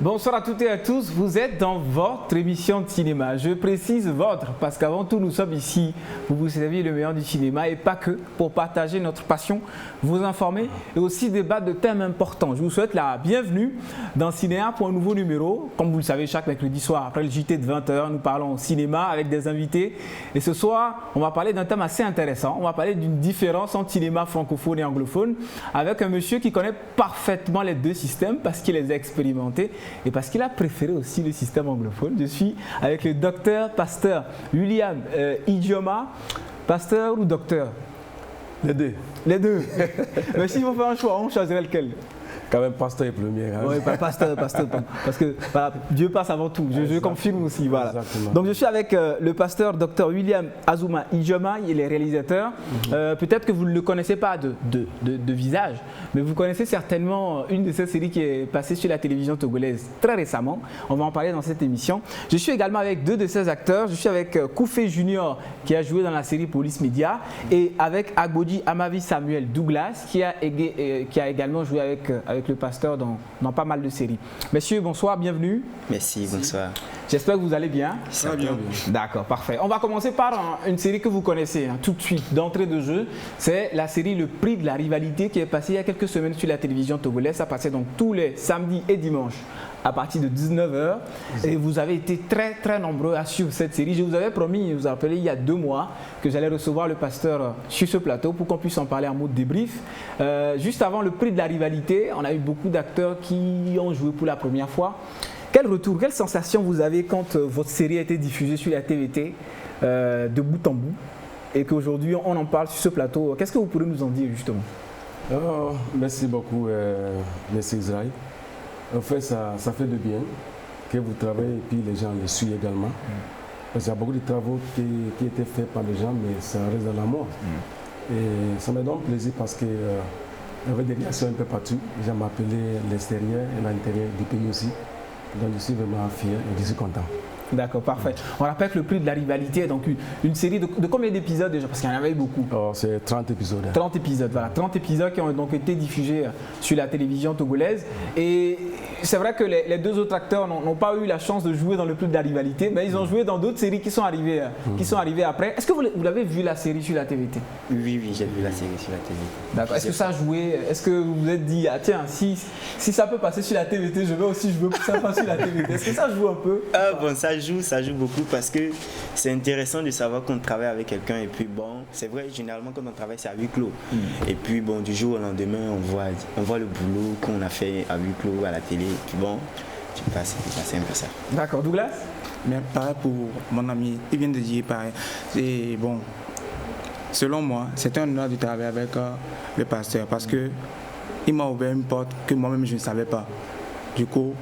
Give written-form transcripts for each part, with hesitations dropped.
Bonsoir à toutes et à tous, vous êtes dans votre émission de cinéma. Je précise votre parce qu'avant tout nous sommes ici pour vous servir le meilleur du cinéma et pas que, pour partager notre passion, vous informer et aussi débattre de thèmes importants. Je vous souhaite la bienvenue dans Cinéa pour un nouveau numéro. Comme vous le savez, chaque mercredi soir après le JT de 20h, nous parlons cinéma avec des invités. Et ce soir, on va parler d'un thème assez intéressant. On va parler d'une différence entre cinéma francophone et anglophone avec un monsieur qui connaît parfaitement les deux systèmes parce qu'il les a expérimentés et parce qu'il a préféré aussi le système anglophone. Je suis avec le pasteur William Ijeoma. Pasteur ou docteur? Les deux. Les deux. Mais s'il faut faire un choix, on choisirait lequel? Quand même pasteur est premier. Hein. Oui, pasteur. Parce que voilà, Dieu passe avant tout. Je confirme aussi. Voilà. Donc je suis avec le pasteur Dr William Azuma Ijeoma, il est réalisateur. Peut-être que vous ne le connaissez pas de visage, mais vous connaissez certainement une de ces séries qui est passée sur la télévision togolaise très récemment. On va en parler dans cette émission. Je suis également avec deux de ces acteurs. Je suis avec Koufé Junior qui a joué dans la série Police Média et avec Agbodji Amavi Samuel Douglas qui a également joué avec le pasteur dans pas mal de séries. Messieurs, bonsoir, bienvenue. Merci, bonsoir. J'espère que vous allez bien. Ça va bien. D'accord, parfait. On va commencer par une série que vous connaissez tout de suite, d'entrée de jeu. C'est la série Le Prix de la Rivalité qui est passée il y a quelques semaines sur la télévision togolaise. Ça passait donc tous les samedis et dimanches à partir de 19h. Et vous avez été très très nombreux à suivre cette série. Je vous avais promis, vous vous rappelez, il y a 2 mois que j'allais recevoir le pasteur sur ce plateau pour qu'on puisse en parler en mode débrief. Juste avant le Prix de la Rivalité, on a eu beaucoup d'acteurs qui ont joué pour la première fois. Quel retour, quelle sensation vous avez quand votre série a été diffusée sur la TVT de bout en bout et qu'aujourd'hui on en parle sur ce plateau? Qu'est-ce que vous pourrez nous en dire justement? Merci beaucoup, merci Israël. En fait, ça fait de bien que vous travaillez et puis les gens les suivent également. Parce qu'il y a beaucoup de travaux qui étaient faits par les gens, mais ça reste dans la mort. Et ça me donne plaisir parce que il y avait des réactions un peu partout. Les gens m'appelaient l'extérieur et l'intérieur du pays aussi. Donc je suis vraiment fier et je suis content. D'accord, parfait. On rappelle que le Prix de la Rivalité est donc une série de combien d'épisodes déjà? Parce qu'il y en avait beaucoup. C'est 30 épisodes. 30 épisodes, voilà. 30 épisodes qui ont donc été diffusés sur la télévision togolaise. Et c'est vrai que les deux autres acteurs n'ont pas eu la chance de jouer dans le Prix de la Rivalité, mais ils ont joué dans d'autres séries qui sont arrivées après. Est-ce que vous l'avez vu la série sur la TVT? Oui, j'ai vu la série sur la TVT. D'accord. Est-ce que ça a joué? Est-ce que vous vous êtes dit, ah tiens, si ça peut passer sur la TVT, je vais aussi jouer pour ça passer sur la TVT? Est-ce que ça joue un peu? Bon, ça joue beaucoup parce que c'est intéressant de savoir qu'on travaille avec quelqu'un et puis bon, c'est vrai, généralement quand on travaille c'est à huis clos. Et puis bon, du jour au lendemain, on voit le boulot qu'on a fait à huis clos à la télé. Et puis bon, tu passes un peu ça. D'accord, Douglas? Mais pareil pour mon ami, il vient de dire pareil. Et bon, selon moi, c'est un honneur de travailler avec le pasteur parce que il m'a ouvert une porte que moi-même je ne savais pas. Du coup,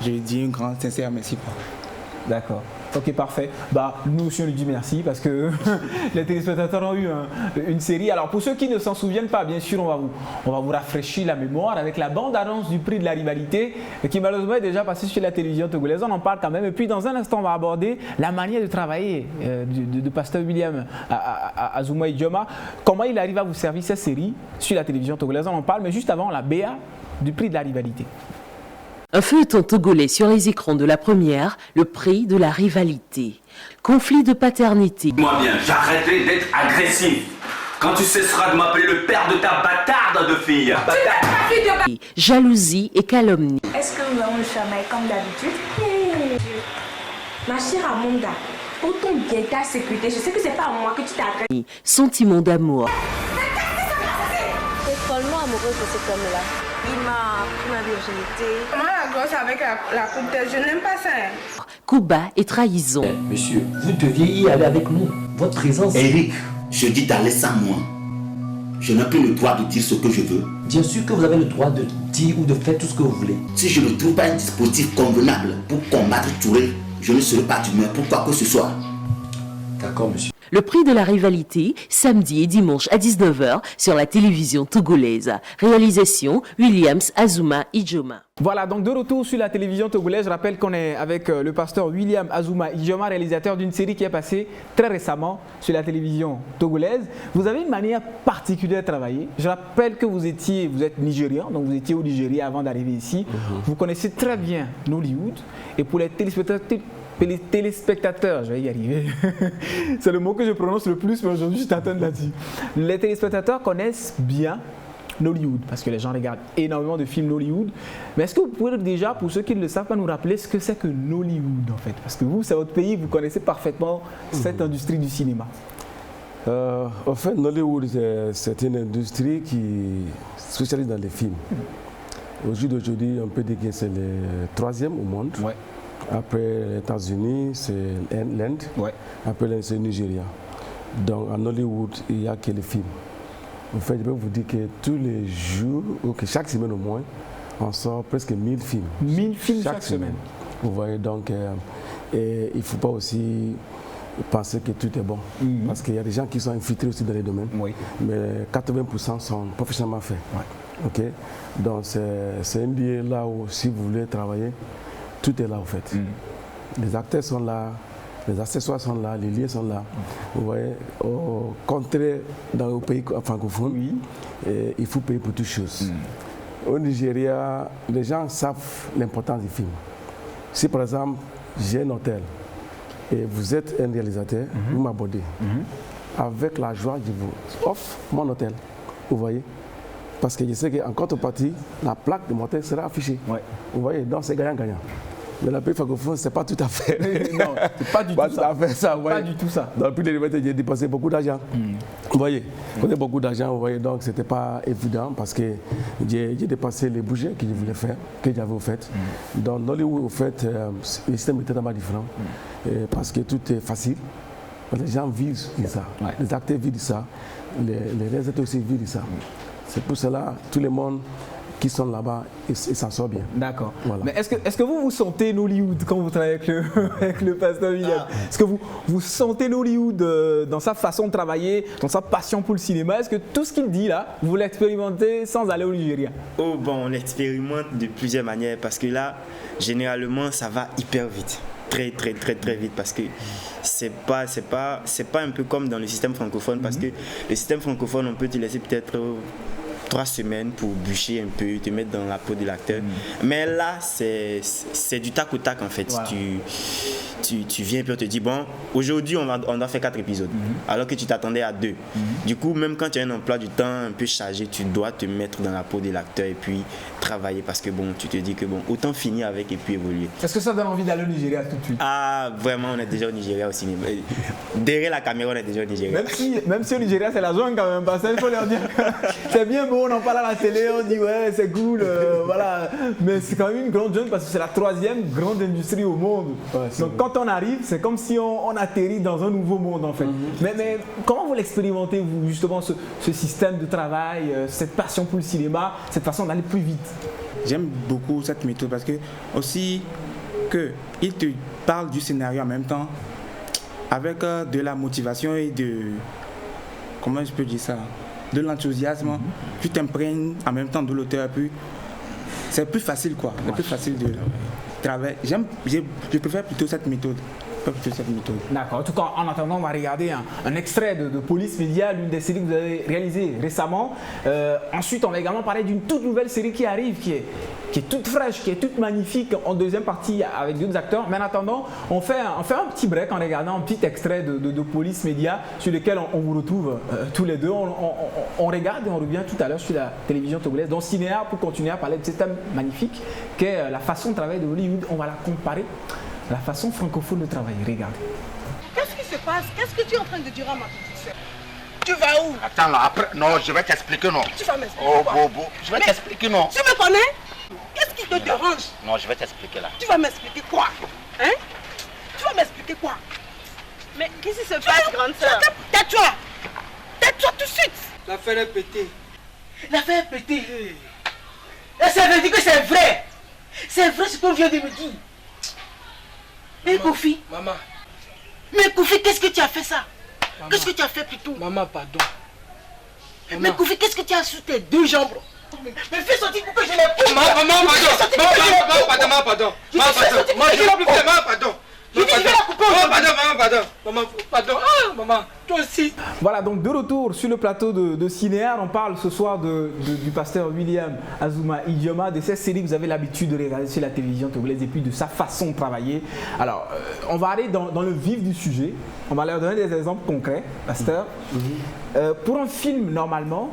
je lui dis un grand sincère merci. D'accord. Ok, parfait. Nous aussi on lui dit merci parce que les téléspectateurs ont eu une série. Alors pour ceux qui ne s'en souviennent pas, bien sûr, on va vous rafraîchir la mémoire avec la bande-annonce du Prix de la Rivalité qui malheureusement est déjà passée sur la télévision togolaise. On en parle quand même. Et puis dans un instant, on va aborder la manière de travailler de pasteur William Azuma Ijeoma. Comment il arrive à vous servir cette série sur la télévision togolaise. On en parle, mais juste avant, la BA du Prix de la Rivalité. Un feuilleton togolais sur les écrans de la première, le Prix de la Rivalité. Conflit de paternité. Moi bien, j'arrêterai d'être agressif. Quand tu cesseras de m'appeler le père de ta bâtarde de fille. Jalousie et calomnie. Est-ce que nous allons le fermer comme d'habitude? Ma chère Amanda, pour ton bien ta sécurité, je sais que c'est pas à moi que tu t'adresses. Sentiment d'amour. T'es follement amoureuse de cet homme-là. Il m'a pris ma virginité. Comment la grosse avec la coupe je n'aime pas ça. Coup bas et trahison. Monsieur, vous deviez y aller avec nous. Votre présence... Eric, je dis d'aller sans moi. Je n'ai plus le droit de dire ce que je veux. Bien sûr que vous avez le droit de dire ou de faire tout ce que vous voulez. Si je ne trouve pas un dispositif convenable pour combattre Touré, je ne serai pas d'humeur pour quoi que ce soit. D'accord, monsieur. Le Prix de la Rivalité, samedi et dimanche à 19h sur la télévision togolaise. Réalisation, Williams Azuma Ijeoma. Voilà, donc de retour sur la télévision togolaise, je rappelle qu'on est avec le pasteur William Azuma Ijoma, réalisateur d'une série qui est passée très récemment sur la télévision togolaise. Vous avez une manière particulière de travailler. Je rappelle que vous êtes nigérian, donc vous étiez au Nigeria avant d'arriver ici. Vous connaissez très bien Nollywood. Et pour les téléspectateurs, je vais y arriver, c'est le mot que je prononce le plus, mais aujourd'hui je t'attends là-dessus. Les téléspectateurs connaissent bien Nollywood, parce que les gens regardent énormément de films Nollywood. Mais est-ce que vous pouvez déjà, pour ceux qui ne le savent pas, nous rappeler ce que c'est que Nollywood en fait? Parce que vous, c'est votre pays, vous connaissez parfaitement cette industrie du cinéma. En fait, Nollywood, c'est une industrie qui spécialise dans les films. Au jour d'aujourd'hui, on peut dire que c'est le 3e au monde. Ouais. Après les États-Unis, c'est l'Inde. Ouais. Après l'Inde, c'est le Nigeria. Donc, en Nollywood, il n'y a que les films. En fait, je peux vous dire que tous les jours, ou que chaque semaine au moins, on sort presque 1000 films. 1000 films chaque semaine. Vous voyez, donc, et il ne faut pas aussi penser que tout est bon. Parce qu'il y a des gens qui sont infiltrés aussi dans les domaines. Oui. Mais 80% sont professionnellement faits. Ouais. Okay? Donc, c'est un billet là où, si vous voulez travailler, tout est là en fait. Les acteurs sont là. Les accessoires sont là, les liens sont là. Vous voyez, au contraire, dans les pays francophones, il faut payer pour toutes choses. Au Nigeria, les gens savent l'importance du film. Si par exemple, j'ai un hôtel et vous êtes un réalisateur, vous m'abordez. Avec la joie, je vous offre mon hôtel. Vous voyez? Parce que je sais qu'en contrepartie, la plaque de mon hôtel sera affichée. Ouais. Vous voyez? Donc c'est gagnant-gagnant. Mais la pays francophone, c'est pas tout à fait. Non, c'est pas du tout ça. Pas du tout ça. Dans le plus de l'hiver, j'ai dépensé beaucoup d'argent. Vous voyez, j'ai beaucoup d'argent, vous voyez, donc c'était pas évident parce que j'ai dépensé les budgets que je voulais faire, que j'avais au fait. Dans Nollywood, au fait, le système est totalement différent parce que tout est facile. Les gens vivent de ça, les acteurs vivent de ça, les réalisateurs aussi vivent de ça. C'est pour cela tout le monde qui sont là-bas et s'en sort bien. D'accord. Voilà. Mais est-ce que vous sentez Nollywood quand vous travaillez avec le pasteur William? Est-ce que vous sentez Nollywood dans sa façon de travailler, dans sa passion pour le cinéma? Est-ce que tout ce qu'il dit là, vous l'expérimentez sans aller au Nigeria? Oh bon, on l'expérimente de plusieurs manières parce que là, généralement, ça va hyper vite. Très vite parce que c'est pas un peu comme dans le système francophone parce que le système francophone, on peut te laisser peut-être 3 semaines pour bûcher un peu, te mettre dans la peau de l'acteur. Mais là, c'est du tac au tac en fait. Voilà. Tu viens et puis on te dit, bon, aujourd'hui on doit faire 4 épisodes, alors que tu t'attendais à 2. Du coup, même quand tu as un emploi du temps un peu chargé, tu dois te mettre dans la peau de l'acteur et puis travailler parce que bon, tu te dis que bon, autant finir avec et puis évoluer. Est-ce que ça donne envie d'aller au Nigeria tout de suite? Ah, vraiment, on est déjà au Nigeria au cinéma. Derrière la caméra, on est déjà au Nigeria. Même si au Nigeria, c'est la zone quand même, parce qu'il faut leur dire que c'est bien beau, on en parle à la télé, on dit ouais, c'est cool, voilà. Mais c'est quand même une grande zone parce que c'est la 3e grande industrie au monde. Ouais, donc quand on arrive, c'est comme si on atterrit dans un nouveau monde en fait. Mais comment vous l'expérimentez, vous, justement, ce système de travail, cette passion pour le cinéma, cette façon d'aller plus vite? J'aime beaucoup cette méthode parce que aussi qu'il te parle du scénario en même temps avec de la motivation et de, comment je peux dire ça, de l'enthousiasme. Tu t'imprègnes en même temps de l'auteur, puis c'est plus facile quoi, c'est plus facile de travailler. Je préfère plutôt cette méthode. D'accord. En tout cas, en attendant, on va regarder un extrait de Police Média, l'une des séries que vous avez réalisées récemment. Ensuite, on va également parler d'une toute nouvelle série qui arrive, qui est toute fraîche, qui est toute magnifique, en deuxième partie avec d'autres acteurs. Mais en attendant, on fait un petit break en regardant un petit extrait de Police Média sur lequel on vous retrouve tous les deux. On regarde et on revient tout à l'heure sur la télévision togolaise, dans Cinéa, pour continuer à parler de ce thème magnifique qu'est la façon de travailler de Hollywood. On va la comparer la façon francophone de travailler. Regardez. Qu'est-ce qui se passe? Qu'est-ce que tu es en train de dire à ma petite soeur? Tu vas où? Attends là, après, non, je vais t'expliquer, non. Tu vas m'expliquer quoi? Je vais t'expliquer, non. Tu me connais? Qu'est-ce qui te dérange? Non, je vais t'expliquer là. Tu vas m'expliquer quoi? Hein? Tu vas m'expliquer quoi? Mais qu'est-ce qui se passe, grande soeur? Tais-toi! Tais-toi tout de suite! L'affaire est pétée. L'affaire est pétée. Et ça veut dire que c'est vrai. C'est vrai ce qu'on vient de me dire. Mais Kofi. Maman. Mais Kofi, qu'est-ce que tu as fait ça? Qu'est-ce que tu as fait plutôt? Maman, pardon. Maman. Mais Kofi, qu'est-ce que tu as sous tes 2 jambes? Mais fais sortir pour que je les pousse. Maman, pardon. Moi, je n'ai plus fait pardon. Je dis, je vais la couper. Pardon. Ah, maman, toi aussi. Voilà, donc de retour sur le plateau de Cinéar, on parle ce soir du pasteur William Azuma Idioma, de cette série que vous avez l'habitude de regarder sur la télévision togolaise et puis de sa façon de travailler. Alors, on va aller dans le vif du sujet. On va leur donner des exemples concrets, pasteur. Pour un film, normalement,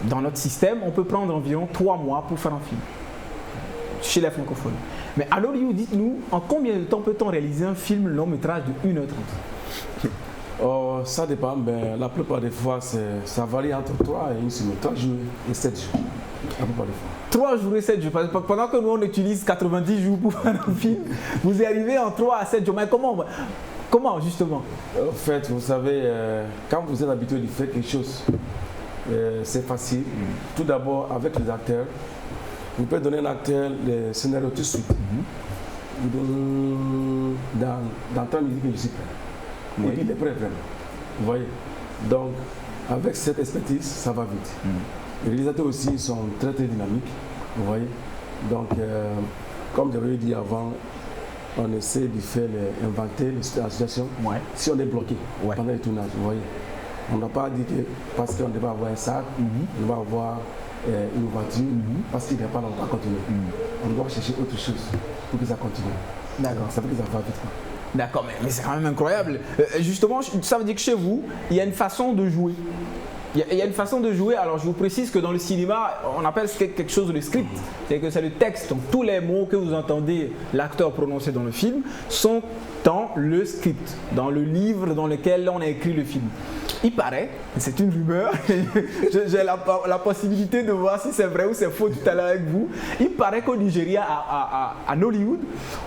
dans notre système, on peut prendre environ 3 mois pour faire un film, chez les francophones. Mais à Hollywood, dites-nous, en combien de temps peut-on réaliser un film long métrage de 1h30? Oh, ça dépend, mais la plupart des fois, ça varie entre 3 et 1 semaine, 3 jours et 7 jours. La plupart des fois. 3 jours et 7 jours. Pendant que nous, on utilise 90 jours pour faire un film, vous y arrivez en 3 à 7 jours. Mais comment justement? En fait, vous savez, quand vous êtes habitué de faire quelque chose, c'est facile. Tout d'abord, avec les acteurs, vous pouvez donner un acteur le scénario tout de suite. Dans 30 minutes, je suis prêt. Oui. Et puis il est prêt vraiment. Vous voyez. Donc, avec cette expertise, ça va vite. Les réalisateurs aussi sont très dynamiques. Vous voyez. Donc, comme j'avais dit avant, on essaie de faire inventer la situation si on est bloqué pendant le tournage. Vous voyez. On n'a pas dit que parce qu'on devait avoir un sac, on va avoir une voiture, parce qu'il n'y a pas longtemps à continuer. On doit chercher autre chose pour que ça continue. D'accord. Ça veut dire que ça va vite. D'accord, mais c'est quand même incroyable. Justement, ça veut dire que chez vous, il y a une façon de jouer. Il y a une façon de jouer. Alors, je vous précise que dans le cinéma, on appelle quelque chose le script. C'est que c'est le texte. Donc, tous les mots que vous entendez l'acteur prononcer dans le film sont dans le script, dans le livre dans lequel on a écrit le film. Il paraît, c'est une rumeur, j'ai la possibilité de voir si c'est vrai ou c'est faux tout à l'heure avec vous. Il paraît qu'au Nigeria, à Nollywood,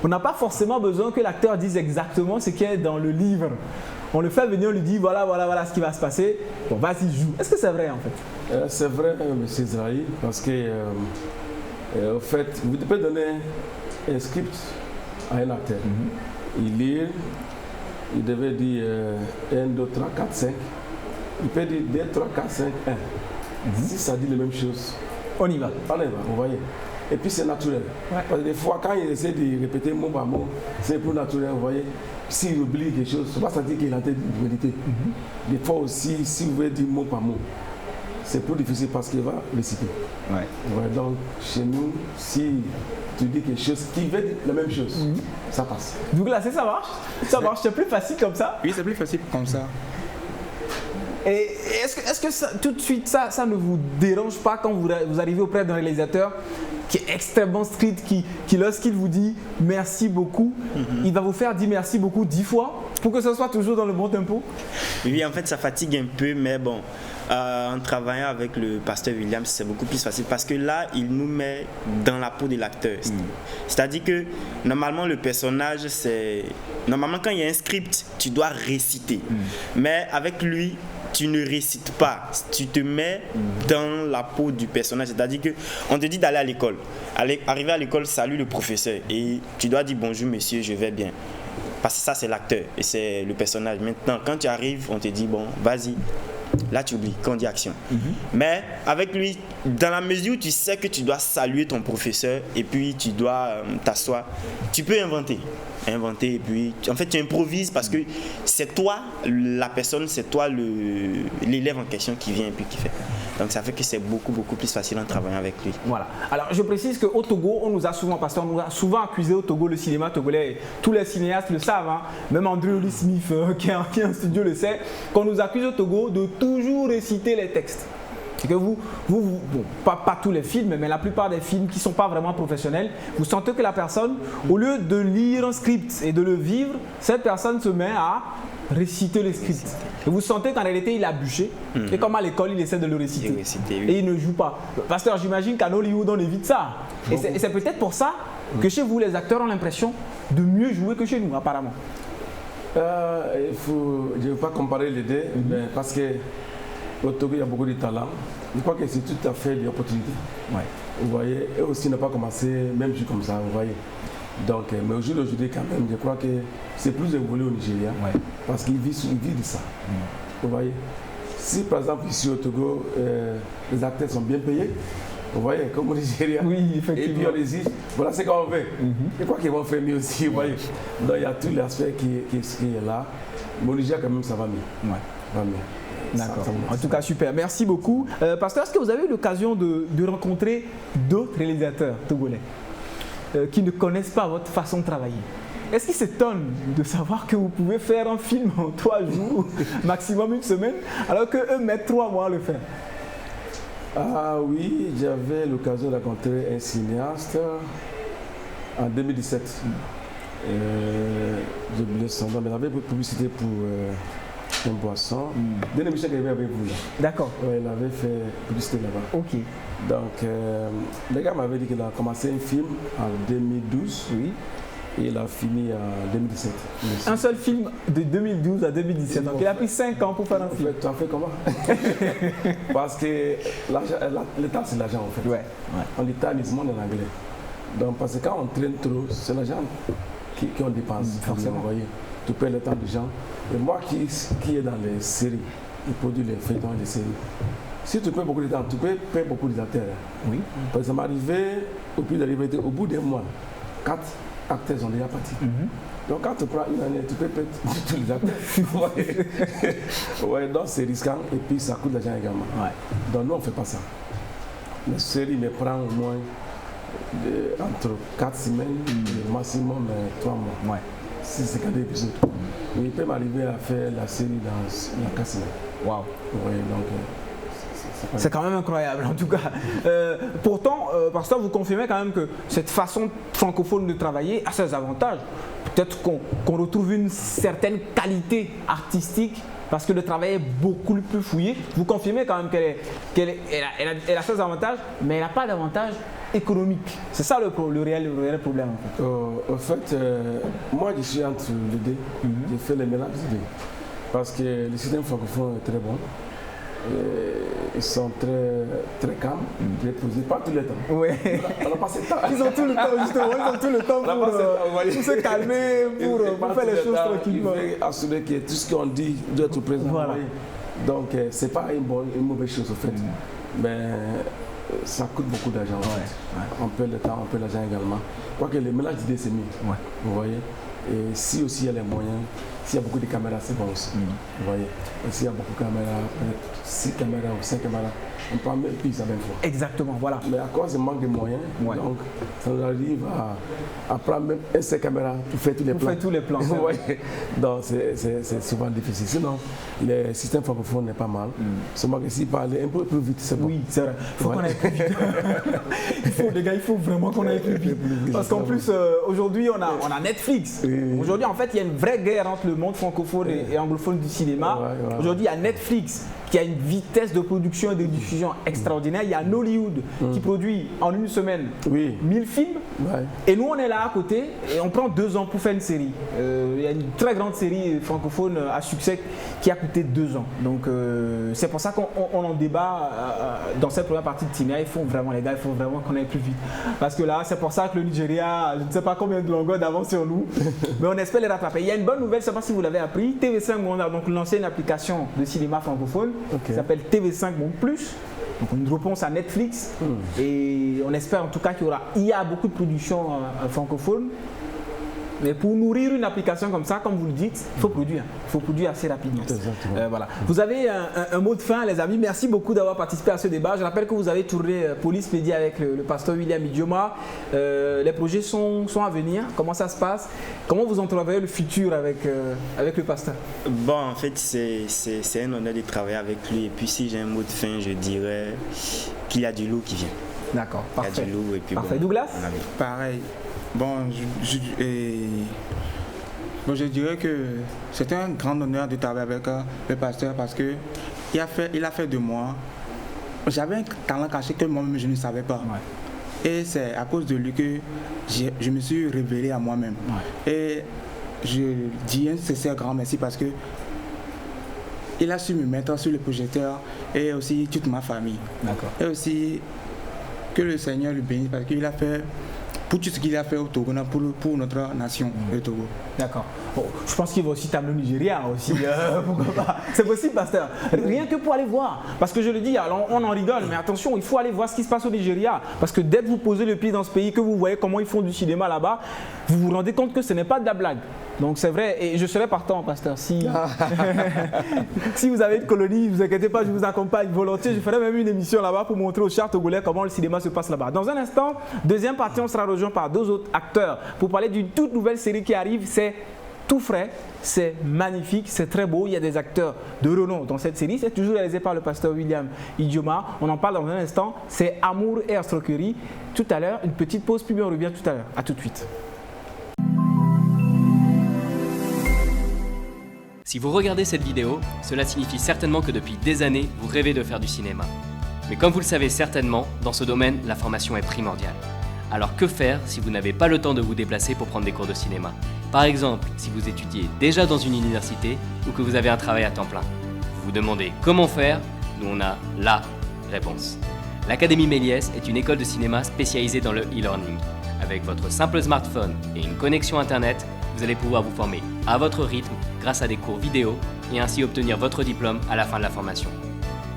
on n'a pas forcément besoin que l'acteur dise exactement ce qui est dans le livre. On le fait venir, on lui dit voilà ce qui va se passer. Bon, vas-y, joue. Est-ce que c'est vrai en fait? C'est vrai, M. Zrahi, parce que, en fait, vous pouvez donner un script à un acteur. Il lit, il devait dire 1, 2, 3, 4, 5. Il peut dire 2, 3, 4, 5, 1. Si ça dit les mêmes choses, on y va. On y va, vous voyez. Et puis c'est naturel. Parce que des fois, quand il essaie de répéter mot par mot, c'est plus naturel, vous voyez. S'il oublie quelque chose, ce n'est pas ça dire qu'il a été de vérité. Des fois aussi, si vous voulez dire mot par mot, c'est plus difficile parce qu'il va réciter. Donc, chez nous, si tu dis quelque chose qui veut dire la même chose, ça passe. Douglas, ça marche? Ça marche, c'est plus facile comme ça? Oui, c'est plus facile comme ça. Et est-ce que ça, tout de suite, ça ne vous dérange pas quand vous arrivez auprès d'un réalisateur qui est extrêmement strict, qui lorsqu'il vous dit merci beaucoup, il va vous faire dire merci beaucoup 10 fois pour que ce soit toujours dans le bon tempo? Oui, en fait, ça fatigue un peu, mais bon, en travaillant avec le pasteur William, c'est beaucoup plus facile parce que là, il nous met dans la peau de l'acteur. C'est-à-dire que normalement, le personnage, normalement, quand il y a un script, tu dois réciter. Mais avec lui, tu ne récites pas, tu te mets dans la peau du personnage. C'est-à-dire qu'on te dit d'aller à l'école. Arriver à l'école, salut le professeur. Et tu dois dire bonjour monsieur, je vais bien. Parce que ça, c'est l'acteur et c'est le personnage. Maintenant, quand tu arrives, on te dit bon, vas-y. Là, tu oublies, quand on dit action. Mais avec lui, dans la mesure où tu sais que tu dois saluer ton professeur et puis tu dois t'asseoir, tu peux inventer et puis en fait tu improvises parce que c'est toi la personne, c'est toi l'élève en question qui vient et puis qui fait. Donc ça fait que c'est beaucoup plus facile en travaillant avec lui. Voilà. Alors je précise qu'au Togo, on nous a souvent accusé au Togo, le cinéma togolais, tous les cinéastes le savent, hein, même Andrew Lee Smith qui est un studio le sait, qu'on nous accuse au Togo de toujours réciter les textes. C'est que bon, pas tous les films, mais la plupart des films qui ne sont pas vraiment professionnels, vous sentez que la personne, au lieu de lire un script et de le vivre, cette personne se met à réciter le script. Et vous sentez qu'en réalité, il a bûché. Et comme à l'école, il essaie de le réciter. Et il ne joue pas. Pasteur, j'imagine qu'à Hollywood, on évite ça. Et c'est peut-être pour ça que chez vous, les acteurs ont l'impression de mieux jouer que chez nous, apparemment. Je ne veux pas comparer les deux, mais parce que au Togo, il y a beaucoup de talent. Je crois que c'est tout à fait des opportunités. Vous voyez, et aussi ne pas commencer même juste comme ça, vous voyez. Donc, mais au jour d'aujourd'hui, quand même, je crois que c'est plus évolué au Nigeria. Parce qu'ils vivent de ça. Vous voyez, Si par exemple ici au Togo, les acteurs sont bien payés, vous voyez, comme au Nigeria, oui, effectivement. Et puis on exige, voilà ce qu'on veut. Et quoi qu'ils vont faire mieux aussi, vous voyez. Donc il y a tout l'aspect qui est là. Mais au Nigeria, quand même, ça va mieux. Ouais. Ça va mieux. D'accord. En tout cas, super. Merci beaucoup. Pasteur, est-ce que vous avez eu l'occasion de rencontrer d'autres réalisateurs togolais qui ne connaissent pas votre façon de travailler? Est-ce qu'ils s'étonnent de savoir que vous pouvez faire un film en 3 jours, maximum une semaine, alors qu'eux mettent 3 mois à le faire? Ah oui, j'avais l'occasion de rencontrer un cinéaste en 2017. J'ai oublié son nom, mais il avait une publicité pour une boisson. Denis Michel qui avait avec vous là. D'accord. Ouais, il avait fait publicité là-bas. Ok. Donc, le gars m'avait dit qu'il a commencé un film en 2012. Oui. Et il a fini en 2017. Un seul film de 2012 à 2017. Donc il a pris 5 ans pour faire un film. Tu en fais comment? Parce que l'État, c'est l'argent en fait. Ouais. On l'État, monde en anglais. Donc parce que quand on traîne trop, c'est l'argent qu'on dépense. Forcément. Vous voyez, tu perds le temps des gens. Et moi qui est dans les séries, il produit les feuilletons et les séries. Si tu perds beaucoup de temps, tu peux perdre beaucoup d'acteurs. Oui. Parce que ça m'est arrivé, au bout d'un mois, 4 acteurs sont déjà partis. Donc quand tu prends une année, tu peux perdre tous les acteurs. Ouais, donc c'est risquant et puis ça coûte de l'argent également. Ouais. Donc nous on ne fait pas ça. La série me prend au moins entre 4 semaines, maximum 3 mois. Ouais. Si c'est 4 épisodes. Mais il peut m'arriver à faire la série dans 4 semaines. Waouh. Ouais, donc c'est quand même incroyable en tout cas. Pourtant, Pasteur, vous confirmez quand même que cette façon francophone de travailler a ses avantages. Peut-être qu'on retrouve une certaine qualité artistique parce que le travail est beaucoup plus fouillé. Vous confirmez quand même qu'elle a ses avantages, mais elle n'a pas d'avantage économique. C'est ça le réel problème en fait. En fait, moi je suis entre les deux. J'ai fait les mélanges des deux. Parce que le système francophone est très bon. Ils sont très calmes, très posés, pas tout le temps. Oui. On a passé le temps. Ils ont tout le temps, justement, ils ont tout le temps pour se calmer, pour faire les choses tranquillement. Il faut assurer que tout ce qu'on dit doit être présent. Voilà. Donc, ce n'est pas une mauvaise chose, en fait. Mais ça coûte beaucoup d'argent. En fait. On perd le temps, on perd l'argent également. Quoique le mélange d'idées, c'est mieux. Vous voyez. Et si aussi il y a les moyens, s'il y a beaucoup de caméras, c'est bon aussi. Vous voyez. Et s'il y a beaucoup de caméras, peut-être 6 caméras ou 5 caméras, on prend même plus à 20 fois. Exactement, voilà. Mais à cause du manque de moyens, donc ça nous arrive à prendre même un seul caméra pour faire tous les plans. Pour faire tous les plans. Donc c'est souvent difficile. Sinon, le système francophone n'est pas mal. Seulement que s'il parle un peu plus vite, c'est bon. Oui, c'est vrai. Il faut qu'on aille plus vite. Les gars, il faut vraiment qu'on aille plus vite. Parce qu'en plus, aujourd'hui, on a Netflix. Aujourd'hui, en fait, il y a une vraie guerre entre le monde francophone et anglophone du cinéma. Aujourd'hui, il y a Netflix qui a une vitesse de production et de diffusion extraordinaire. Il y a Nollywood qui produit en une semaine 1000 films. Et nous, on est là à côté et on prend 2 ans pour faire une série. Il y a une très grande série francophone à succès qui a coûté 2 ans. Donc, c'est pour ça qu'on en débat dans cette première partie de Timia. Il faut vraiment, les gars, il faut vraiment qu'on aille plus vite. Parce que là, c'est pour ça que le Nigeria, je ne sais pas combien de longueurs d'avance sur nous, mais on espère les rattraper. Il y a une bonne nouvelle, je ne sais pas si vous l'avez appris. TV5 Monde a donc lancé une application de cinéma francophone qui s'appelle TV5 Monde Plus. Donc une réponse à Netflix. Et on espère en tout cas qu'il y a beaucoup de productions francophones. Mais pour nourrir une application comme ça, comme vous le dites, il faut produire. Il faut produire assez rapidement. Voilà. Vous avez un mot de fin, les amis. Merci beaucoup d'avoir participé à ce débat. Je rappelle que vous avez tourné Police Média avec le pasteur William Idioma. Les projets sont à venir. Comment ça se passe? Comment vous entrevoyez le futur avec le pasteur? Bon, en fait, c'est un honneur de travailler avec lui. Et puis, si j'ai un mot de fin, je dirais qu'il y a du lourd qui vient. D'accord, parfait. Il y a du lourd et puis parfait. Bon, Douglas? Pareil. Bon, je dirais que c'est un grand honneur de travailler avec le pasteur parce que il a fait de moi. J'avais un talent caché que moi-même je ne savais pas. Et c'est à cause de lui que je me suis révélé à moi-même. Et je dis un sincère grand merci parce que il a su me mettre sur le projecteur et aussi toute ma famille. Et aussi que le Seigneur le bénisse parce qu'il a fait pour tout ce qu'il a fait au Togo, pour notre nation, le Togo. D'accord. Bon, je pense qu'il va aussi t'amener au Nigeria aussi. Pourquoi pas? C'est possible, pasteur. Rien que pour aller voir. Parce que je le dis, alors on en rigole, mais attention, il faut aller voir ce qui se passe au Nigeria. Parce que dès que vous posez le pied dans ce pays, que vous voyez comment ils font du cinéma là-bas, vous vous rendez compte que ce n'est pas de la blague. Donc c'est vrai, et je serai partant, pasteur. Si vous avez une colonie, ne vous inquiétez pas, je vous accompagne volontiers. Je ferai même une émission là-bas pour montrer aux chers togolais comment le cinéma se passe là-bas. Dans un instant, deuxième partie, on sera rejoint par deux autres acteurs pour parler d'une toute nouvelle série qui arrive. C'est tout frais, c'est magnifique, c'est très beau. Il y a des acteurs de renom dans cette série. C'est toujours réalisé par le pasteur William Idioma. On en parle dans un instant. C'est Amour et Estroquerie. Tout à l'heure, une petite pause, puis on revient tout à l'heure. À tout de suite. Si vous regardez cette vidéo, cela signifie certainement que depuis des années, vous rêvez de faire du cinéma. Mais comme vous le savez certainement, dans ce domaine, la formation est primordiale. Alors que faire si vous n'avez pas le temps de vous déplacer pour prendre des cours de cinéma? Par exemple, si vous étudiez déjà dans une université ou que vous avez un travail à temps plein. Vous vous demandez comment faire? Nous on a la réponse. L'Académie Méliès est une école de cinéma spécialisée dans le e-learning. Avec votre simple smartphone et une connexion internet, vous allez pouvoir vous former à votre rythme grâce à des cours vidéo et ainsi obtenir votre diplôme à la fin de la formation.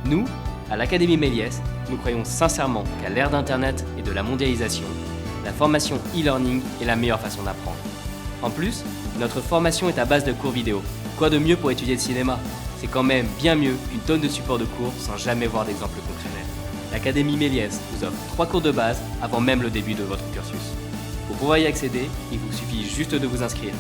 Nous, à l'Académie Méliès, nous croyons sincèrement qu'à l'ère d'Internet et de la mondialisation, la formation e-learning est la meilleure façon d'apprendre. En plus, notre formation est à base de cours vidéo. Quoi de mieux pour étudier le cinéma? C'est quand même bien mieux qu'une tonne de supports de cours sans jamais voir d'exemple concret. L'Académie Méliès vous offre 3 cours de base avant même le début de votre cursus. Pour pouvoir y accéder, il vous suffit juste de vous inscrire.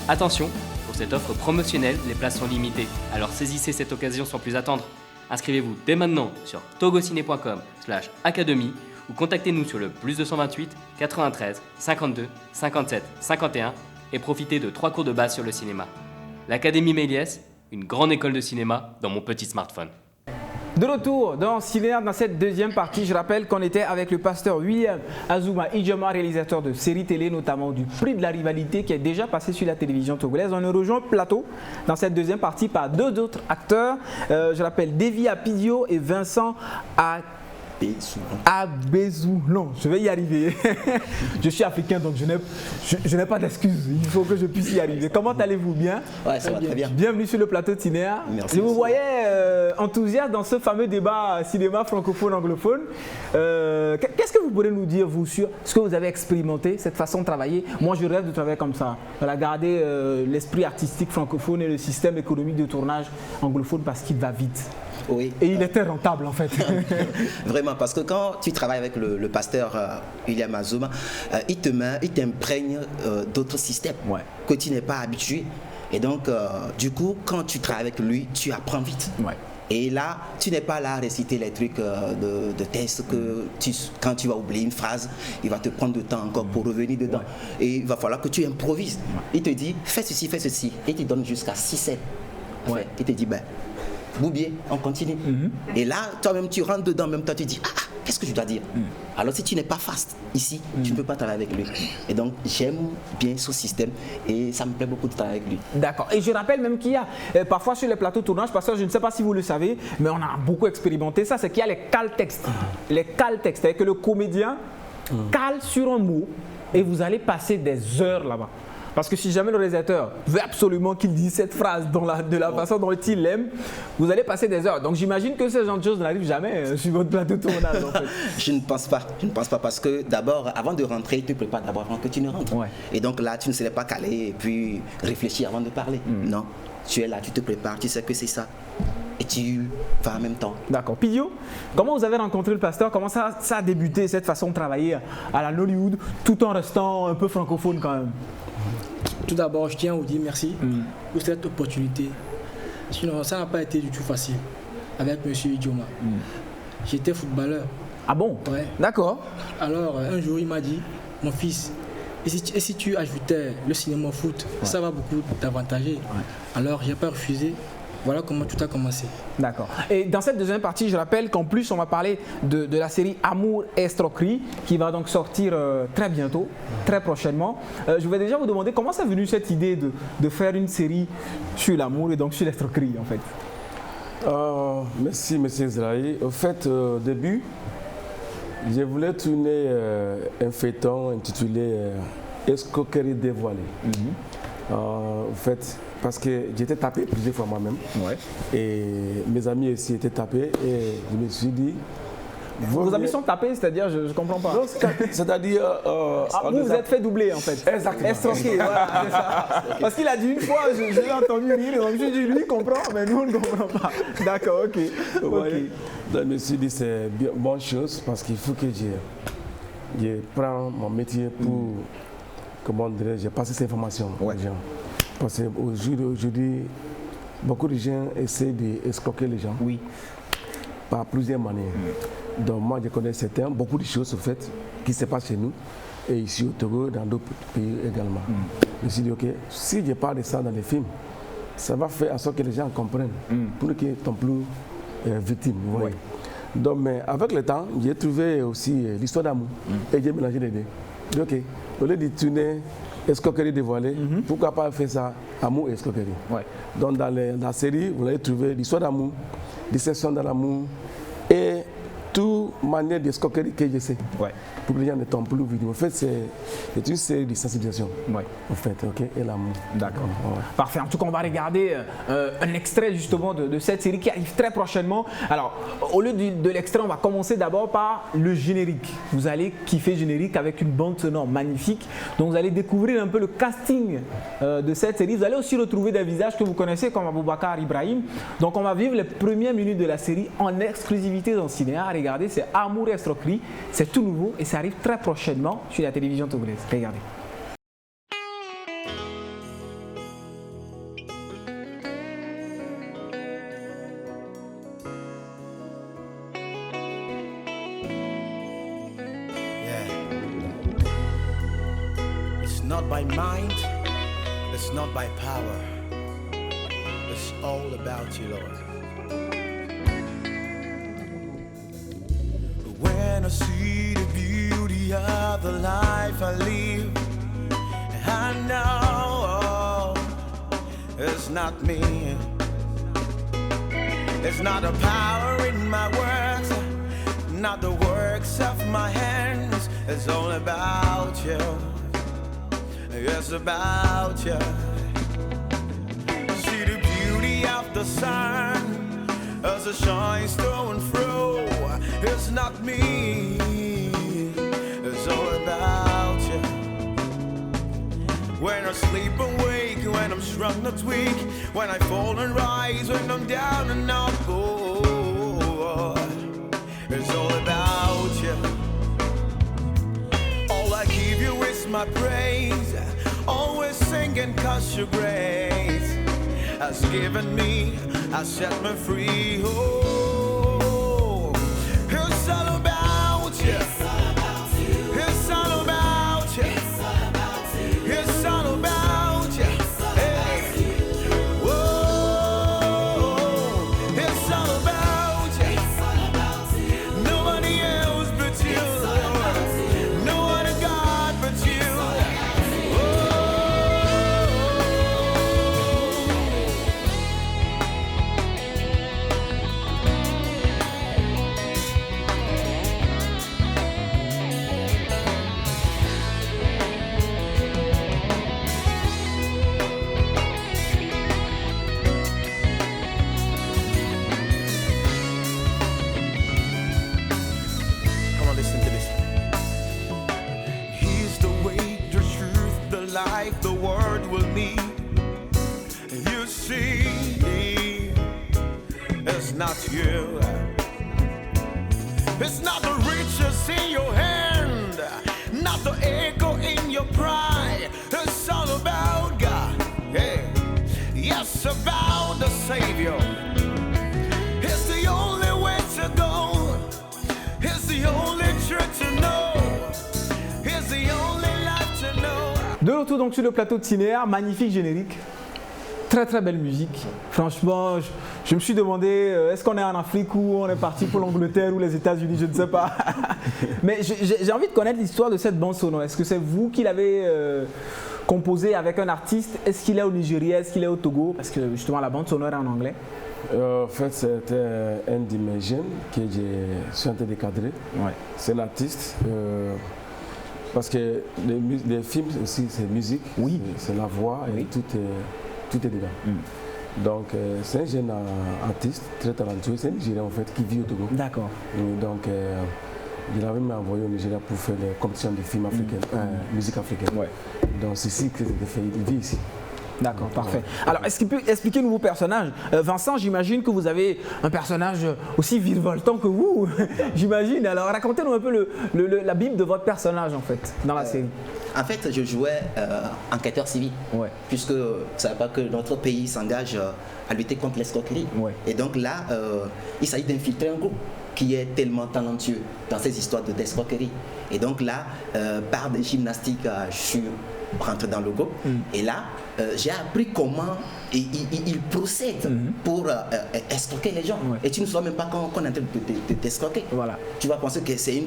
Attention, pour cette offre promotionnelle, les places sont limitées, alors saisissez cette occasion sans plus attendre. Inscrivez-vous dès maintenant sur togociné.com/académie ou contactez-nous sur le +228 93 52 57 51 et profitez de 3 cours de base sur le cinéma. L'Académie Méliès, une grande école de cinéma dans mon petit smartphone. De retour dans Cinéma dans cette deuxième partie, je rappelle qu'on était avec le pasteur William Azuma Idioma, réalisateur de séries télé, notamment du Prix de la rivalité qui est déjà passé sur la télévision togolaise. On est rejoint plateau dans cette deuxième partie par deux autres acteurs. Je rappelle Davy Apidio et Vincent Abezoulon. Je vais y arriver. Je suis africain donc je n'ai pas d'excuses. Il faut que je puisse y arriver. Comment allez-vous? Bien? Ouais, ça va très bien. Bienvenue sur le plateau de Cinéa. Merci. Je vous voyais enthousiaste dans ce fameux débat cinéma francophone-anglophone. Qu'est-ce que vous pourrez nous dire, vous, sur ce que vous avez expérimenté, cette façon de travailler? Moi, je rêve de travailler comme ça. Voilà, garder l'esprit artistique francophone et le système économique de tournage anglophone parce qu'il va vite. Oui. Et il était rentable en fait. Vraiment, parce que quand tu travailles avec le pasteur William Azuma, il t'imprègne d'autres systèmes que tu n'es pas habitué. Et donc, du coup, quand tu travailles avec lui, tu apprends vite. Et là, tu n'es pas là à réciter les trucs de texte que quand tu vas oublier une phrase, il va te prendre du temps encore pour revenir dedans. Et il va falloir que tu improvises. Il te dit, fais ceci. Et il te donne jusqu'à 6 scènes. Il te dit, ben, Boubier, on continue. Et là, toi-même, tu rentres dedans, même toi, tu dis, qu'est-ce que je dois dire? Alors, si tu n'es pas fast ici, tu ne peux pas travailler avec lui. Et donc, j'aime bien ce système et ça me plaît beaucoup de travailler avec lui. D'accord. Et je rappelle même qu'il y a parfois sur les plateaux de tournage, parce que je ne sais pas si vous le savez, mais on a beaucoup expérimenté ça, c'est qu'il y a les cale-textes. Les cale-textes, c'est-à-dire que le comédien cale sur un mot et vous allez passer des heures là-bas. Parce que si jamais le réalisateur veut absolument qu'il dise cette phrase de la façon dont il l'aime, vous allez passer des heures. Donc j'imagine que ce genre de choses n'arrivent jamais sur votre plateau de tournage. En fait. Je ne pense pas parce que d'abord, avant de rentrer, il te prépare d'abord avant que tu ne rentres. Et donc là, tu ne serais pas calé et puis réfléchir avant de parler. Non, tu es là, tu te prépares, tu sais que c'est ça. Et tu vas en même temps. D'accord. Pidio, comment vous avez rencontré le pasteur? Comment ça a débuté, cette façon de travailler à la Nollywood, tout en restant un peu francophone quand même? Tout d'abord, je tiens à vous dire merci pour cette opportunité. Sinon, ça n'a pas été du tout facile avec M. Idioma. J'étais footballeur. Ah bon? Ouais. D'accord. Alors, un jour, il m'a dit, mon fils, et si tu ajoutais le cinéma au foot, ça va beaucoup t'avantager. Alors, je n'ai pas refusé. Voilà comment tout a commencé. D'accord. Et dans cette deuxième partie, je rappelle qu'en plus, on va parler de la série Amour et Estroquerie qui va donc sortir très bientôt, très prochainement. Je vais déjà vous demander comment c'est venu cette idée de faire une série sur l'amour et donc sur l'estroquerie en fait. Merci, M. Israël. Au fait, au début, Je voulais tourner un feuilleton intitulé Escroquerie dévoilée. En fait, parce que j'étais tapé plusieurs fois moi-même. Et mes amis aussi étaient tapés. Et je me suis dit. Vos amis sont tapés, c'est-à-dire, je ne comprends pas. C'est-à-dire. Vous êtes fait doubler en fait. Exactement. Voilà, c'est ça. Parce qu'il a dit une fois, j'ai entendu rire, donc j'ai dit lui il comprend, mais nous on ne comprend pas. D'accord, ok. Donc je me suis dit c'est une bonne chose parce qu'il faut que je prenne mon métier pour, comment dirais-je, passer ces informations aux gens. Parce qu'aujourd'hui, beaucoup de gens essaient d'escroquer les gens. Oui. Par plusieurs manières. Donc moi je connais beaucoup de choses au fait qui se passent chez nous et ici au Togo, dans d'autres pays également. Je me suis dit ok, si je parle de ça dans les films, ça va faire en sorte que les gens comprennent pour qu'ils ne soient plus victimes. Donc mais avec le temps, j'ai trouvé aussi l'histoire d'amour et j'ai mélangé les deux. Ok, au lieu de tourner escroquerie dévoilée, pourquoi pas faire ça, amour et escroquerie. Donc dans la série, vous allez trouver l'histoire d'amour, déception dans l'amour et toute manière d'escroquerie que je sais. Pour que les gens ne tombent plus victimes. En fait, c'est une série de sensibilisation. En fait, ok, et l'amour. D'accord. Parfait. En tout cas, on va regarder un extrait justement de cette série qui arrive très prochainement. Alors, au lieu de l'extrait, on va commencer d'abord par le générique. Vous allez kiffer le générique avec une bande sonore magnifique. Donc, vous allez découvrir un peu le casting de cette série. Vous allez aussi retrouver des visages que vous connaissez comme Aboubacar Ibrahim. Donc, on va vivre les premières minutes de la série en exclusivité dans le cinéma. Regardez, c'est Amour et escroquerie. C'est tout nouveau et ça arrive très prochainement sur la télévision togolaise. Regardez. It's not by mind, it's not by power. It's all about you, Lord. When I see the beauty of the life I live, I know it's not me. It's not the power in my works, not the works of my hands. It's all about you. It's about you. See the beauty of the sun as it shines through and through. It's not me, it's all about you. When I sleep and wake, when I'm strong not weak, when I fall and rise, when I'm down and out, oh, it's all about you. All I give you is my praise, always singing 'cause your grace has given me, has set me free. Oh, it's all about you. It's all about you. It's all about you. It's all about you. Hey. Whoa. It's all about you. Nobody else but you. No other God but you. Life the world will need. You see, it's not you. It's not the riches in your hand, not the echo in your pride. It's all about God. Hey, yes, about the Savior. It's the only way to go. It's the only truth to know. It's the only life to know. De retour donc sur le plateau de Cinéar, magnifique générique, très très belle musique. Franchement, je me suis demandé, est-ce qu'on est en Afrique ou on est parti pour l'Angleterre ou les États-Unis, je ne sais pas. Mais j'ai envie de connaître l'histoire de cette bande sonore. Est-ce que c'est vous qui l'avez composée avec un artiste? Est-ce qu'il est au Nigeria? Est-ce qu'il est au Togo? Parce que justement la bande sonore est en anglais. En fait, c'était un de mes jeunes que je suis en train de cadrer. Ouais. C'est un artiste. Parce que les films aussi, c'est musique, oui. C'est la voix et tout est dedans. Donc, c'est un jeune artiste très talentueux. C'est un Nigérien en fait qui vit au Togo. D'accord. Donc, il avait même envoyé au Nigeria pour faire les compétitions de films africains, musique africaine. Ouais. Donc, c'est ici que il vit ici. D'accord, parfait. Alors, est-ce qu'il peut expliquer vos personnages? Vincent, j'imagine que vous avez un personnage aussi virevoltant que vous, j'imagine. Alors, racontez-nous un peu la bible de votre personnage, en fait, dans la série. En fait, je jouais enquêteur civil, puisque vous ne savez pas que notre pays s'engage à lutter contre l'escroquerie. Et donc là, il s'agit d'infiltrer un groupe qui est tellement talentueux dans ces histoires d'escroquerie. Et donc là, par des gymnastiques, je suis rentré dans le groupe. Et là, j'ai appris comment il procède pour escroquer les gens. Et tu ne sais même pas qu'on est en train de t'escroquer. Voilà. Tu vas penser que c'est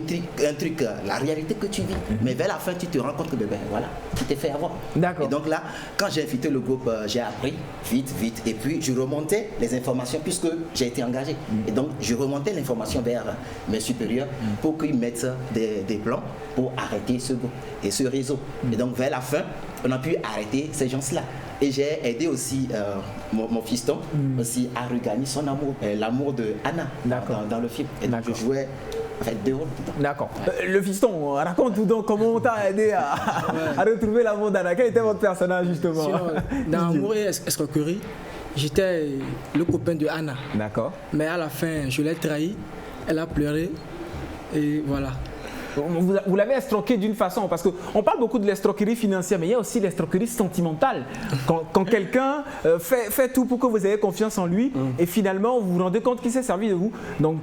un truc, la réalité que tu vis. Mais vers la fin, tu te rends compte que voilà, tu t'es fait avoir. D'accord. Et donc là, quand j'ai invité le groupe, j'ai appris vite. Et puis, je remontais les informations puisque j'ai été engagé. Et donc, je remontais l'information vers mes supérieurs pour qu'ils mettent des plans pour arrêter ce groupe et ce réseau. Et donc, vers la fin, on a pu arrêter ces gens-là. Et j'ai aidé aussi mon fiston aussi à regagner son amour, l'amour de Anna dans le film. Et donc je jouais en fait 2 rôles. D'accord. Le fiston, raconte-nous donc comment on t'a aidé à retrouver l'amour d'Anna. Quel était votre personnage justement? Dans Amour et escroquerie, j'étais le copain de Anna. D'accord. Mais à la fin, je l'ai trahi, elle a pleuré et voilà. Vous l'avez escroqué d'une façon, parce qu'on parle beaucoup de l'escroquerie financière, mais il y a aussi l'escroquerie sentimentale. Quand quelqu'un fait tout pour que vous ayez confiance en lui, et finalement vous vous rendez compte qu'il s'est servi de vous. Donc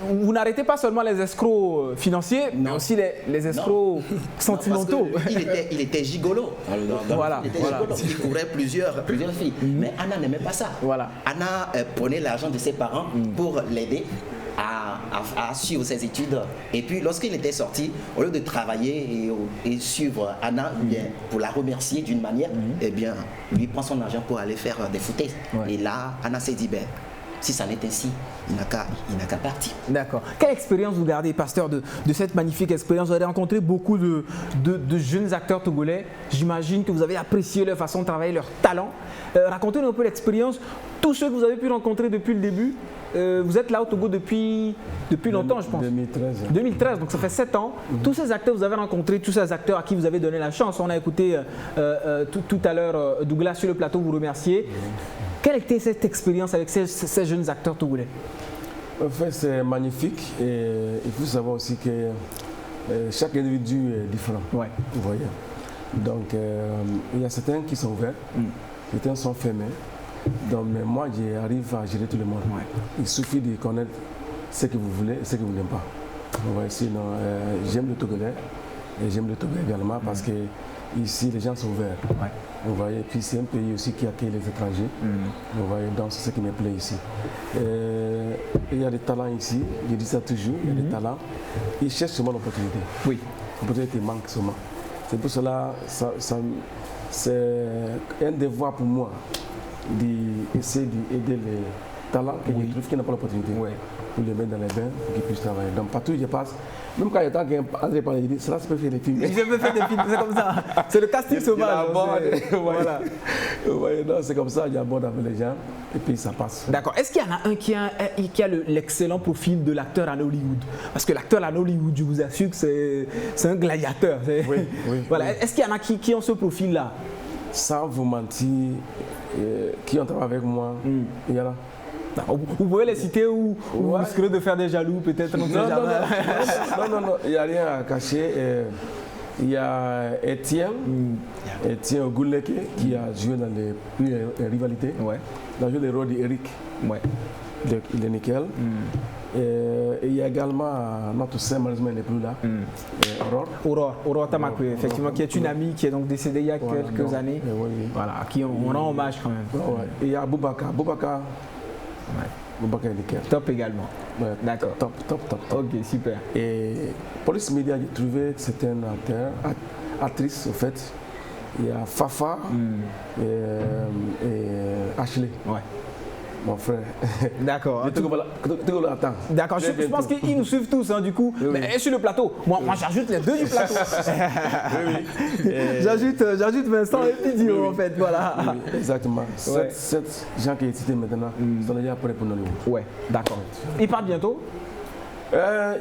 vous n'arrêtez pas seulement les escrocs financiers, mais aussi les escrocs sentimentaux. Il était gigolo. Voilà. Il courait plusieurs filles. Mais Anna n'aimait pas ça. Voilà. Anna prenait l'argent de ses parents pour l'aider à suivre ses études. Et puis lorsqu'il était sorti, au lieu de travailler et suivre Anna, bien, pour la remercier d'une manière, eh bien, lui prend son argent pour aller faire des foutaises. Et là, Anna s'est dit, ben, si ça n'est ainsi, il n'a qu'à partir. D'accord. Quelle expérience vous gardez, pasteur, de cette magnifique expérience? Vous avez rencontré beaucoup de jeunes acteurs togolais. J'imagine que vous avez apprécié leur façon de travailler, leur talent. Racontez-nous un peu l'expérience. Tous ceux que vous avez pu rencontrer depuis le début, vous êtes là au Togo depuis longtemps, je pense. 2013. 2013, donc ça fait 7 ans. Tous ces acteurs, vous avez rencontré tous ces acteurs à qui vous avez donné la chance. On a écouté tout à l'heure Douglas sur le plateau vous remercier. Quelle était cette expérience avec ces jeunes acteurs togolais? En fait, c'est magnifique et il faut savoir aussi que chaque individu est différent. Ouais. Vous voyez. Donc, il y a certains qui sont ouverts, certains sont fermés. Donc, mais moi, j'arrive à gérer tout le monde. Ouais. Il suffit de connaître ce que vous voulez et ce que vous n'aimez pas. Vous voyez, sinon, j'aime le Togolais et j'aime le Togo également parce que ici, les gens sont ouverts. Ouais. Vous voyez, puis c'est un pays aussi qui accueille les étrangers. Vous voyez, donc c'est ce qui me plaît ici. Il y a des talents ici, je dis ça toujours, il y a des talents. Ils cherchent seulement l'opportunité. Oui. L'opportunité manque seulement. C'est pour cela, c'est un devoir pour moi d'essayer d'aider les talents que je trouve qui n'ont pas l'opportunité. Pour les mettre dans les bains, pour qu'ils puissent travailler. Donc partout où je passe, même quand il y a tant qu'André parle, il dit, cela se peut faire des films. Je peux faire des films, c'est comme ça. C'est le casting sauvage. Voilà. C'est comme ça, il y a bord avec les gens et puis ça passe. D'accord. Est-ce qu'il y en a un qui a l'excellent profil de l'acteur en Hollywood? Parce que l'acteur en Hollywood, je vous assure que c'est un gladiateur. Oui. Voilà. Est-ce qu'il y en a qui ont ce profil-là? Sans vous mentir, qui ont travaillé avec moi, il y en a. Vous pouvez les citer ou vous risquerez de faire des jaloux peut-être? Non, il n'y a rien à cacher. Il y a Étienne Ogouleke qui a joué dans les rivalités. Il a joué le rôle d'Eric. Il est nickel. Et il y a également notre sœur, malheureusement elle n'est plus là, Aurore Tamakwe, effectivement, qui est une amie qui est donc décédée il y a quelques années. Voilà, à qui on rend hommage quand même. Et il y a Boubacar est nickel. Top également. D'accord. Top. Ok, super. Et Police Média, j'ai trouvé que c'était un acteur, actrice au fait. Il y a Fafa et Ashley. mon frère. D'accord. Attends. D'accord, je pense qu'ils nous suivent tous, hein, du coup. Oui. Mais sur le plateau, moi j'ajoute les deux du plateau. J'ajoute Vincent et Pidio, en fait, voilà. Oui, exactement. 7 gens qui sont cités maintenant, ils sont déjà prêts pour nous. Ouais, d'accord. Ils partent bientôt?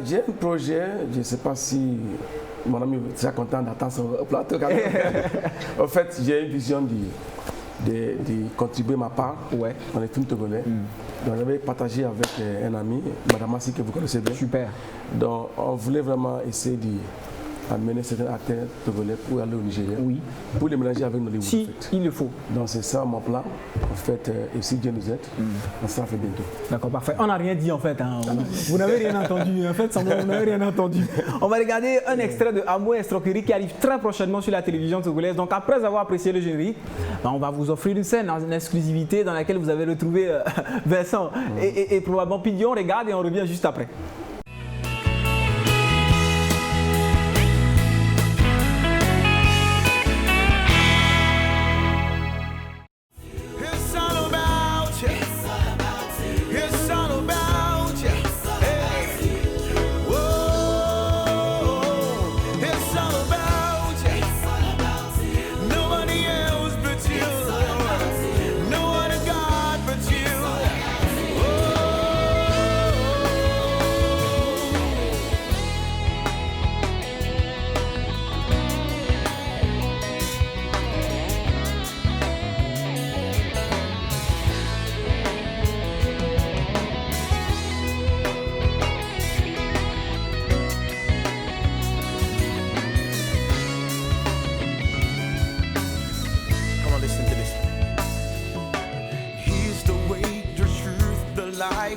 J'ai un projet, je ne sais pas si mon ami sera content d'attendre sur le plateau. En fait, j'ai une vision de contribuer ma part dans les films togolais. Donc j'avais partagé avec un ami, Madame Assi, que vous connaissez bien. Super. Donc on voulait vraiment essayer d'amener certains acteurs togolais pour aller au Nigeria. Oui. Pour les mélanger avec Nollywood. Si, en fait. il le faut. Donc c'est ça mon plan. En fait, et si Dieu nous aide, on s'en fait bientôt. D'accord, parfait. On n'a rien dit en fait. Hein. Vous n'avez rien entendu. En fait, vous n'avez rien entendu. On va regarder un extrait de Amour Estroquerie qui arrive très prochainement sur la télévision togolaise. Donc après avoir apprécié le générique, on va vous offrir une scène en exclusivité dans laquelle vous avez retrouvé Vincent et probablement Pidio. On regarde et on revient juste après.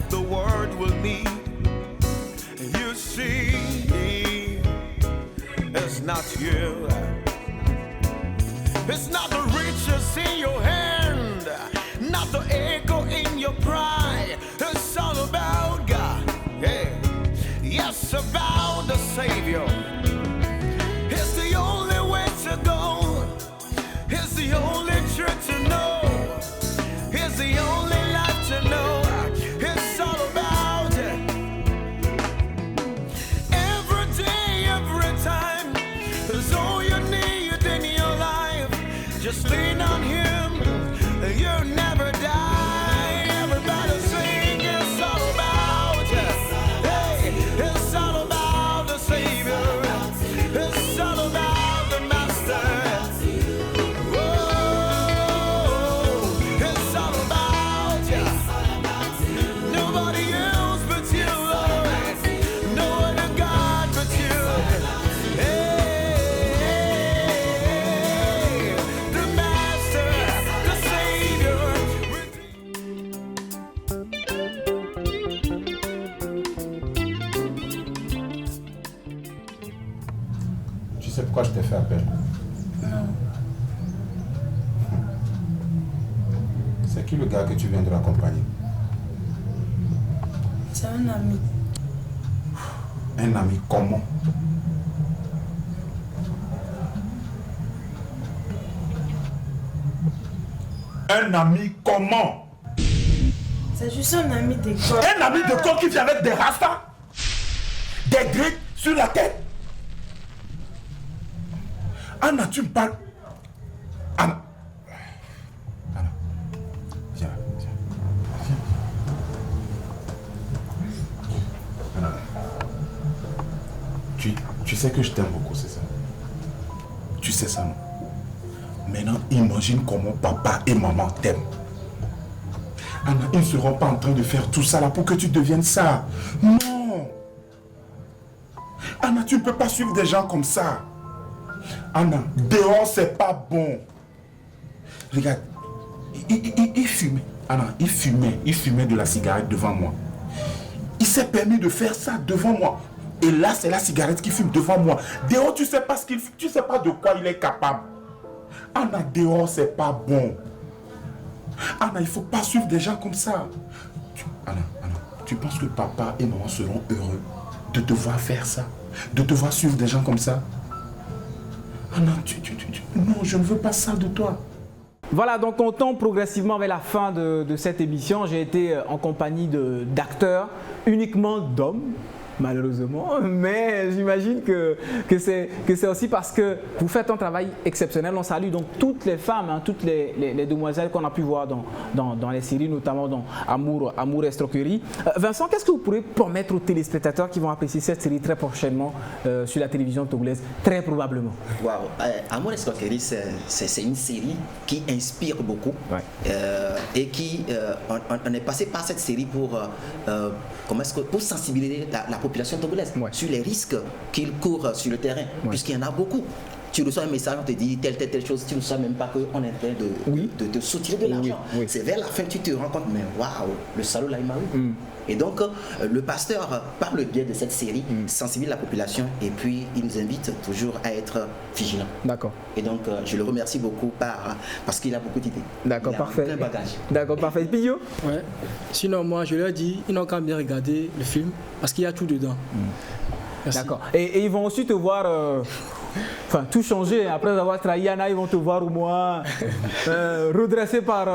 The world will need. You see, it's not you. It's not the riches in your hand, not the echo in your pride. It's all about God. Hey, yes, about the Savior. It's the only way to go. It's the only truth to know. It's the only life to know. Just lean on him, you'll never die. Everybody sing, it's all about us. Hey, it's all about the Savior. It's all about the Master. Oh, it's all about you. Nobody else but you, Lord. No other God but you. Hey. C'est pourquoi je t'ai fait appel. Non. C'est qui le gars que tu viens de raccompagner? C'est un ami. Un ami comment? Un ami comment? C'est juste un ami d'école. Un ami d'école qui vient avec des rastas? Des grippes sur la tête? Anna, tu me parles. Anna. Anna. Viens. Anna. Tu sais que je t'aime beaucoup, c'est ça? Tu sais ça, non? Maintenant, imagine comment papa et maman t'aiment. Anna, ils ne seront pas en train de faire tout ça là pour que tu deviennes ça. Non. Anna, tu ne peux pas suivre des gens comme ça. Anna, dehors c'est pas bon. Regarde, il fumait. Anna, il fumait de la cigarette devant moi. Il s'est permis de faire ça devant moi. Et là, c'est la cigarette qui fume devant moi. Dehors, tu sais pas ce qu'il fume, tu sais pas de quoi il est capable. Anna, dehors c'est pas bon. Anna, il faut pas suivre des gens comme ça. Anna, tu penses que papa et maman seront heureux de te voir faire ça, de te voir suivre des gens comme ça? Anna, non, je ne veux pas ça de toi. Voilà, donc on tombe progressivement vers la fin de cette émission. J'ai été en compagnie d'acteurs, uniquement d'hommes, malheureusement, mais j'imagine que c'est aussi parce que vous faites un travail exceptionnel. On salue donc toutes les femmes, hein, toutes les demoiselles qu'on a pu voir dans les séries, notamment dans Amour Estroquerie. Vincent, qu'est-ce que vous pourrez promettre aux téléspectateurs qui vont apprécier cette série très prochainement sur la télévision togolaise, très probablement? Waouh, Amour Estroquerie, c'est une série qui inspire beaucoup, et qui on est passé par cette série pour sensibiliser la population togolaise sur les risques qu'ils courent sur le terrain, puisqu'il y en a beaucoup. Tu reçois un message, on te dit telle chose, tu ne sais même pas qu'on est en train de te soutirer de l'argent. C'est vers la fin que tu te rends compte, mais waouh, le salaud là il m'a eu. Et donc le pasteur, par le biais de cette série, sensibilise la population et puis il nous invite toujours à être vigilants. D'accord. Et donc je le remercie beaucoup parce qu'il a beaucoup d'idées. D'accord, parfait. Plein bagage. D'accord, parfait. Pio? Ouais. Sinon moi je leur dis, ils n'ont qu'à bien regarder le film parce qu'il y a tout dedans. D'accord. Et ils vont aussi te voir, tout changer. Après avoir trahi Anna, ils vont te voir au moins redressé par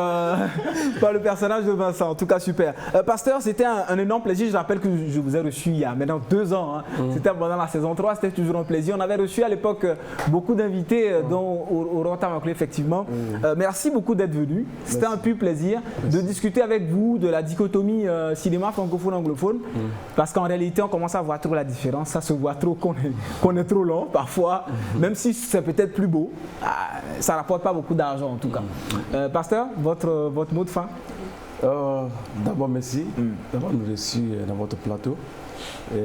le personnage de Vincent. En tout cas, super. Pasteur, c'était un énorme plaisir. Je rappelle que je vous ai reçu il y a maintenant 2 ans. Hein. C'était pendant la saison 3, c'était toujours un plaisir. On avait reçu à l'époque beaucoup d'invités, dont Aurore Tamaklé, effectivement. Merci beaucoup d'être venu. C'était un pur plaisir de discuter avec vous de la dichotomie cinéma francophone-anglophone. Parce qu'en réalité, on commence à voir trop la différence. Ça se voit trop qu'on est trop lent parfois. Même si c'est peut-être plus beau, ça ne rapporte pas beaucoup d'argent en tout cas. Pasteur, votre mot de fin? D'abord, merci d'avoir nous reçus dans votre plateau. Et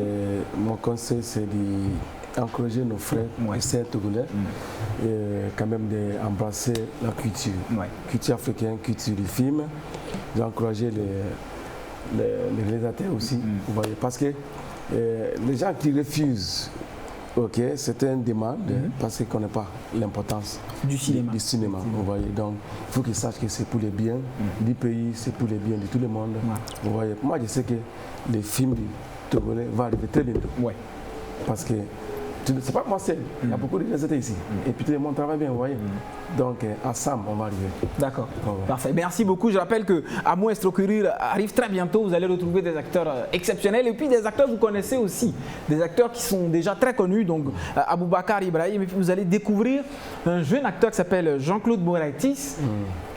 mon conseil, c'est d'encourager nos frères et sœurs togolais et quand même d'embrasser la culture. Culture africaine, culture du film. D'encourager les réalisateurs aussi. Vous voyez, parce que les gens qui refusent, c'est une demande parce qu'ils ne connaissent pas l'importance du cinéma. Vous voyez, donc il faut qu'ils sachent que c'est pour le bien du pays, c'est pour le bien de tout le monde. Vous voyez, moi je sais que les films du Togolais vont arriver très bientôt. Parce que c'est pas moi seul, il y a beaucoup de réalisateurs ici. Et puis tout le monde travaille bien, vous voyez. Donc ensemble, on va arriver. D'accord, parfait. Merci beaucoup. Je rappelle que Amour Estroquerie arrive très bientôt. Vous allez retrouver des acteurs exceptionnels et puis des acteurs que vous connaissez aussi. Des acteurs qui sont déjà très connus, donc Aboubakar Ibrahim. Et puis vous allez découvrir un jeune acteur qui s'appelle Jean-Claude Moraitis,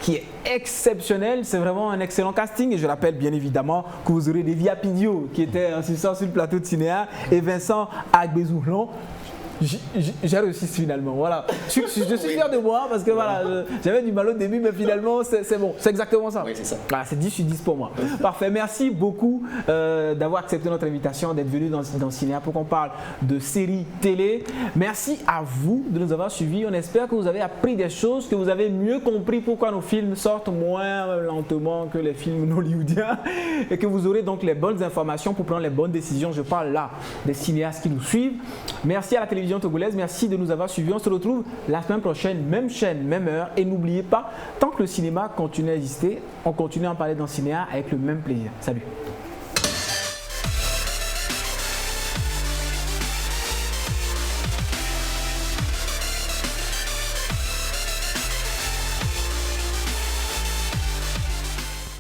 qui est exceptionnel. C'est vraiment un excellent casting. Et je rappelle bien évidemment que vous aurez Lévi Apidio, qui était assistant sur le plateau de Cinéa, et Vincent Agbezouhlon. J'ai réussi finalement, voilà. Je suis fier de moi parce que voilà, j'avais du mal au début, mais finalement c'est bon, c'est exactement ça. Oui, c'est ça. Voilà, c'est 10 sur 10 pour moi. Parfait, merci beaucoup d'avoir accepté notre invitation, d'être venu dans Cinéa pour qu'on parle de séries télé. Merci à vous de nous avoir suivis. On espère que vous avez appris des choses, que vous avez mieux compris pourquoi nos films sortent moins lentement que les films hollywoodiens et que vous aurez donc les bonnes informations pour prendre les bonnes décisions. Je parle là des cinéastes qui nous suivent. Merci à la télévision togolaise, merci de nous avoir suivis. On se retrouve la semaine prochaine, même chaîne, même heure. Et n'oubliez pas, tant que le cinéma continue à exister, on continue à en parler dans Cinéa avec le même plaisir. Salut.